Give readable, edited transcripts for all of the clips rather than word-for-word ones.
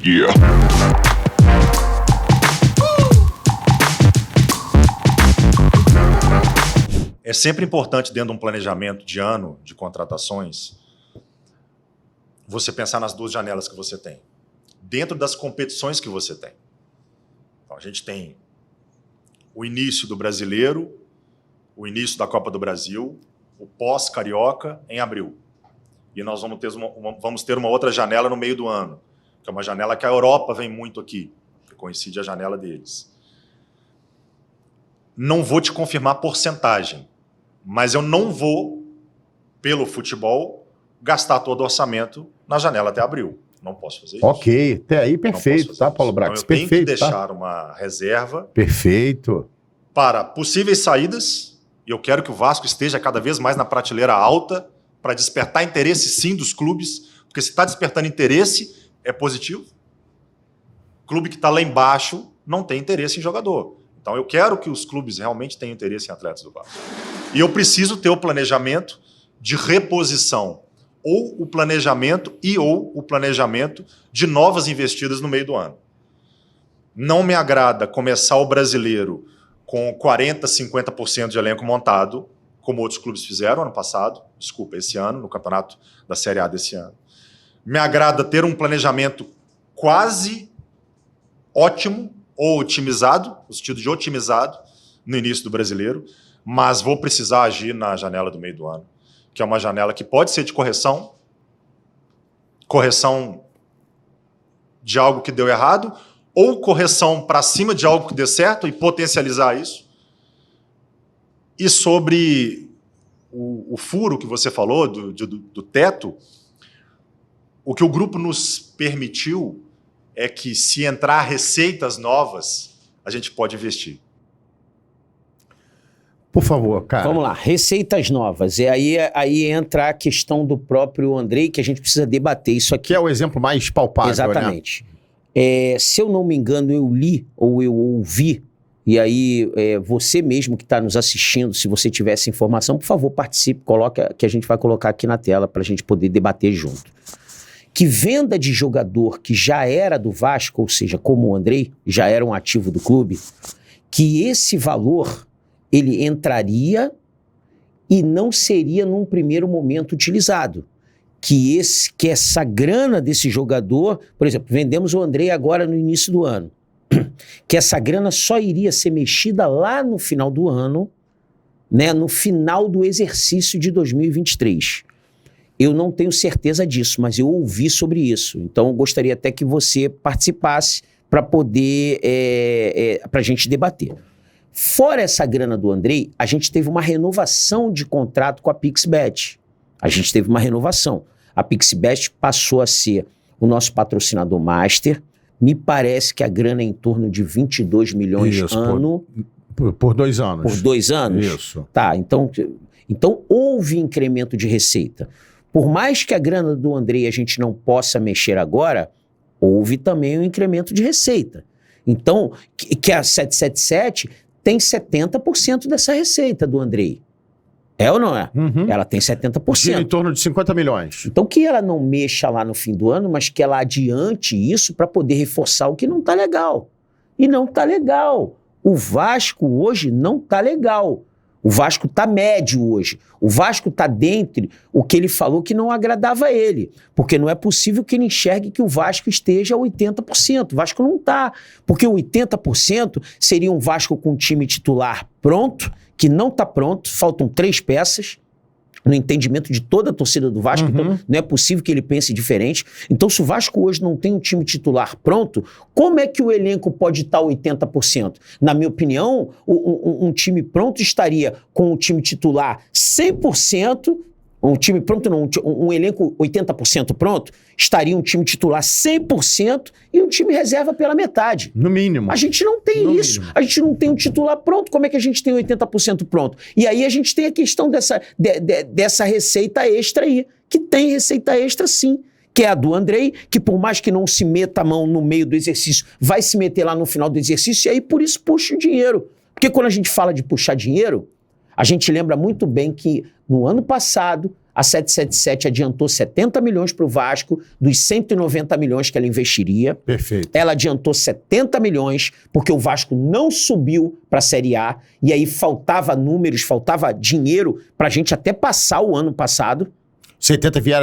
Yeah. É sempre importante, dentro de um planejamento de ano de contratações, você pensar nas duas janelas que você tem, dentro das competições que você tem. Então, a gente tem o início do Brasileiro, o início da Copa do Brasil, o pós-Carioca em abril. E nós vamos ter uma outra janela no meio do ano, que é uma janela que a Europa vem muito aqui, que coincide a janela deles. Não vou te confirmar porcentagem, mas eu não vou, pelo futebol, gastar todo o orçamento na janela até abril. Não posso fazer isso. Ok, até aí perfeito, tá, Paulo Brax? Então, eu tenho Perfeito, que deixar uma reserva perfeito para possíveis saídas, e eu quero que o Vasco esteja cada vez mais na prateleira alta para despertar interesse, sim, dos clubes, porque se está despertando interesse, é positivo. Clube que está lá embaixo não tem interesse em jogador. Então eu quero que os clubes realmente tenham interesse em atletas do Vasco. E eu preciso ter o planejamento de reposição, ou o planejamento de novas investidas no meio do ano. Não me agrada começar o Brasileiro com 40%, 50% de elenco montado, como outros clubes fizeram esse ano, no campeonato da Série A desse ano. Me agrada ter um planejamento quase ótimo, ou otimizado, no sentido de otimizado, no início do Brasileiro, mas vou precisar agir na janela do meio do ano, que é uma janela que pode ser de correção de algo que deu errado, ou correção para cima de algo que dê certo e potencializar isso. E sobre o furo que você falou, do teto, o que o grupo nos permitiu é que, se entrar receitas novas, a gente pode investir. Por favor, cara. Vamos lá, receitas novas. E aí entra a questão do próprio Andrei, que a gente precisa debater isso aqui. Que é o exemplo mais palpável, exatamente. Né? Se eu não me engano, eu li ou eu ouvi, e aí você mesmo que está nos assistindo, se você tiver essa informação, por favor, participe, coloca, que a gente vai colocar aqui na tela para a gente poder debater junto. Que venda de jogador que já era do Vasco, ou seja, como o Andrei, já era um ativo do clube, que esse valor ele entraria e não seria num primeiro momento utilizado. Que essa grana desse jogador, por exemplo, vendemos o Andrei agora no início do ano, que essa grana só iria ser mexida lá no final do ano, né, no final do exercício de 2023. Eu não tenho certeza disso, mas eu ouvi sobre isso. Então, eu gostaria até que você participasse para poder, para a gente debater. Fora essa grana do Andrei, a gente teve uma renovação de contrato com a PixBet. A gente teve uma renovação. A PixBet passou a ser o nosso patrocinador master. Me parece que a grana é em torno de 22 milhões ano. Por 2 anos. Por 2 anos? Isso. Tá, então houve incremento de receita. Por mais que a grana do Andrei a gente não possa mexer agora, houve também um incremento de receita. Então, que a 777 tem 70% dessa receita do Andrei. É ou não é? Uhum. Ela tem 70%. Em torno de 50 milhões. Então, que ela não mexa lá no fim do ano, mas que ela adiante isso para poder reforçar o que não está legal. E não está legal. O Vasco hoje não está legal. O Vasco está médio hoje. O Vasco está dentro o que ele falou que não agradava a ele. Porque não é possível que ele enxergue que o Vasco esteja a 80%. O Vasco não está. Porque 80% seria um Vasco com um time titular pronto, que não está pronto, faltam 3 peças, no entendimento de toda a torcida do Vasco, então não é possível que ele pense diferente. Então, se o Vasco hoje não tem um time titular pronto, como é que o elenco pode estar 80%? Na minha opinião, um time pronto estaria com o time titular 100%, um time pronto não, um elenco 80% pronto, estaria um time titular 100% e um time reserva pela metade. No mínimo. A gente não tem isso. A gente não tem um titular pronto. Como é que a gente tem 80% pronto? E aí a gente tem a questão dessa receita extra aí, que tem receita extra sim, que é a do Andrei, que por mais que não se meta a mão no meio do exercício, vai se meter lá no final do exercício e aí por isso puxa o dinheiro. Porque quando a gente fala de puxar dinheiro, a gente lembra muito bem que no ano passado A 777 adiantou 70 milhões para o Vasco, dos 190 milhões que ela investiria. Perfeito. Ela adiantou 70 milhões, porque o Vasco não subiu para a Série A, e aí faltava números, faltava dinheiro para a gente até passar o ano passado. 70 veio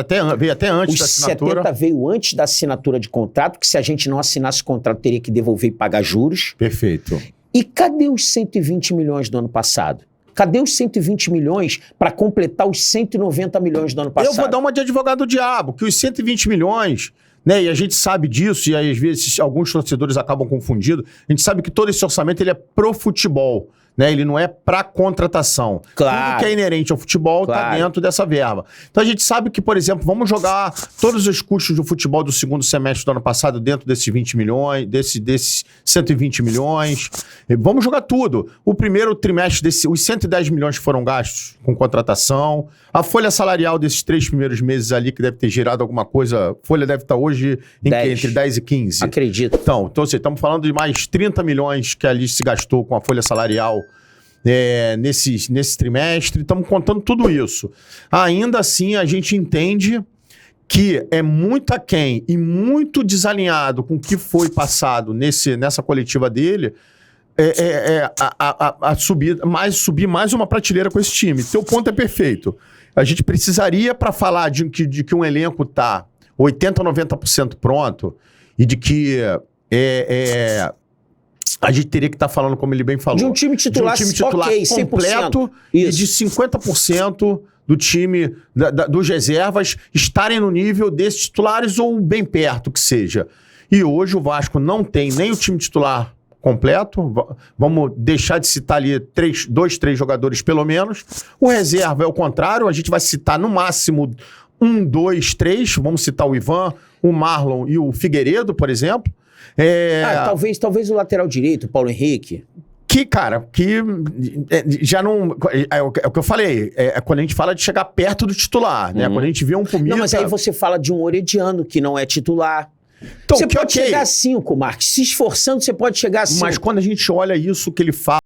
até antes Os da assinatura. 70 veio antes da assinatura de contrato, que se a gente não assinasse o contrato, teria que devolver e pagar juros. Perfeito. E cadê os 120 milhões do ano passado? Cadê os 120 milhões para completar os 190 milhões do ano passado? Eu vou dar uma de advogado do diabo, que os 120 milhões, né, e a gente sabe disso, e aí, às vezes alguns torcedores acabam confundindo, a gente sabe que todo esse orçamento ele é pro futebol, né, ele não é pra contratação. Claro. Tudo que é inerente ao futebol tá dentro dessa verba. Então a gente sabe que, por exemplo, vamos jogar todos os custos do futebol do segundo semestre do ano passado dentro desses 20 milhões, desses 120 milhões. Vamos jogar tudo. O primeiro trimestre, os 110 milhões que foram gastos com contratação, a folha salarial desses 3 primeiros meses ali, que deve ter gerado alguma coisa, a folha deve estar hoje entre 10 e 15. Acredito. Então assim, estamos falando de mais 30 milhões que ali se gastou com a folha salarial nesse trimestre, estamos contando tudo isso. Ainda assim, a gente entende que é muito aquém e muito desalinhado com o que foi passado nessa coletiva dele, subir mais uma prateleira com esse time. Teu ponto é perfeito. A gente precisaria, para falar de que um elenco está 80% ou 90% pronto e de que a gente teria que estar falando, como ele bem falou, de um time titular, ok, completo 100%. E de 50% do time, dos reservas, estarem no nível desses titulares ou bem perto que seja. E hoje o Vasco não tem nem o time titular completo, vamos deixar de citar ali 2, 3 jogadores pelo menos. O reserva é o contrário, a gente vai citar no máximo 1, 2, 3, vamos citar o Ivan, o Marlon e o Figueiredo, por exemplo. Talvez o lateral direito, o Paulo Henrique. Que já não... É o que eu falei, quando a gente fala de chegar perto do titular, né? Quando a gente vê um Pumita... Não, mas aí você fala de um Orediano, que não é titular. Então, você pode chegar a 5, Marcos. Se esforçando, você pode chegar a 5. Mas quando a gente olha isso que ele fala,